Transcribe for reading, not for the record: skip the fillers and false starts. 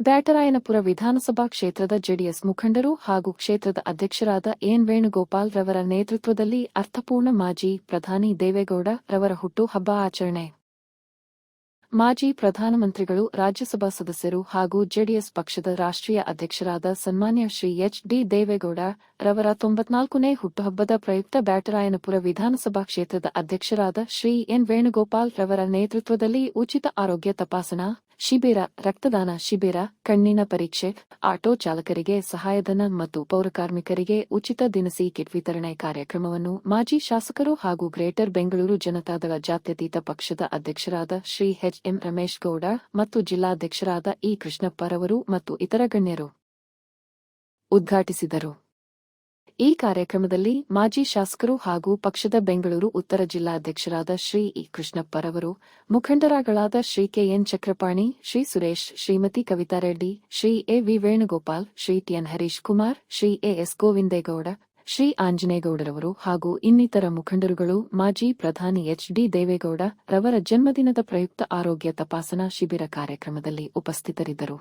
ಬ್ಯಾಟರಾಯನಪುರ ವಿಧಾನಸಭಾ ಕ್ಷೇತ್ರದ ಜೆಡಿಎಸ್ ಮುಖಂಡರು ಹಾಗೂ ಕ್ಷೇತ್ರದ ಅಧ್ಯಕ್ಷರಾದ ಎನ್ ವೇಣುಗೋಪಾಲ್ ರವರ ನೇತೃತ್ವದಲ್ಲಿ ಅರ್ಥಪೂರ್ಣ ಮಾಜಿ ಪ್ರಧಾನಿ ದೇವೇಗೌಡ ರವರ ಹುಟ್ಟುಹಬ್ಬ ಆಚರಣೆ. ಮಾಜಿ ಪ್ರಧಾನಮಂತ್ರಿಗಳು, ರಾಜ್ಯಸಭಾ ಸದಸ್ಯರು ಹಾಗೂ ಜೆಡಿಎಸ್ ಪಕ್ಷದ ರಾಷ್ಟ್ರೀಯ ಅಧ್ಯಕ್ಷರಾದ ಸನ್ಮಾನ್ಯ ಶ್ರೀ ಎಚ್. ಡಿ. ದೇವೇಗೌಡ ರವರ 94ನೇ ಹುಟ್ಟುಹಬ್ಬದ ಪ್ರಯುಕ್ತ ಬ್ಯಾಟರಾಯನಪುರ ವಿಧಾನಸಭಾ ಕ್ಷೇತ್ರದ ಅಧ್ಯಕ್ಷರಾದ ಶ್ರೀ ಎನ್ ವೇಣುಗೋಪಾಲ್ ರವರ ನೇತೃತ್ವದಲ್ಲಿ ಉಚಿತ ಆರೋಗ್ಯ ತಪಾಸಣಾ ಶಿಬಿರ, ರಕ್ತದಾನ ಶಿಬಿರ, ಕಣ್ಣಿನ ಪರೀಕ್ಷೆ, ಆಟೋ ಚಾಲಕರಿಗೆ ಸಹಾಯಧನ ಮತ್ತು ಪೌರಕಾರ್ಮಿಕರಿಗೆ ಉಚಿತ ದಿನಸಿ ಕಿಟ್ ವಿತರಣೆ ಕಾರ್ಯಕ್ರಮವನ್ನು ಮಾಜಿ ಶಾಸಕರು ಹಾಗೂ ಗ್ರೇಟರ್ ಬೆಂಗಳೂರು ಜನತಾದಳ ಜಾತ್ಯತೀತ ಪಕ್ಷದ ಅಧ್ಯಕ್ಷರಾದ ಶ್ರೀ ಎಚ್. ಎಂ. ರಮೇಶ್ ಗೌಡ ಮತ್ತು ಜಿಲ್ಲಾಧ್ಯಕ್ಷರಾದ ಇ. ಕೃಷ್ಣಪ್ಪರವರು ಮತ್ತು ಇತರ ಗಣ್ಯರು ಉದ್ಘಾಟಿಸಿದರು. ಈ ಕಾರ್ಯಕ್ರಮದಲ್ಲಿ ಮಾಜಿ ಶಾಸಕರು ಹಾಗೂ ಪಕ್ಷದ ಬೆಂಗಳೂರು ಉತ್ತರ ಜಿಲ್ಲಾಧ್ಯಕ್ಷರಾದ ಶ್ರೀ ಇ. ಕೃಷ್ಣಪ್ಪರವರು, ಮುಖಂಡರಾಗಳಾದ Shri K. N. Chakrapani, Shri Suresh, Shrimati Kavitha Reddy, Shri A. V. Venugopal, Shri T. N. Harish Kumar, Shri A. S. Govindegowda, Shri ಆಂಜನೇಗೌಡರವರು ಹಾಗೂ ಇನ್ನಿತರ ಮುಖಂಡರುಗಳು ಮಾಜಿ ಪ್ರಧಾನಿ ಎಚ್. ಡಿ. ದೇವೇಗೌಡ ರವರ ಜನ್ಮದಿನದ ಪ್ರಯುಕ್ತ ಆರೋಗ್ಯ ತಪಾಸಣಾ ಶಿಬಿರ ಕಾರ್ಯಕ್ರಮದಲ್ಲಿ ಉಪಸ್ಥಿತರಿದ್ದರು.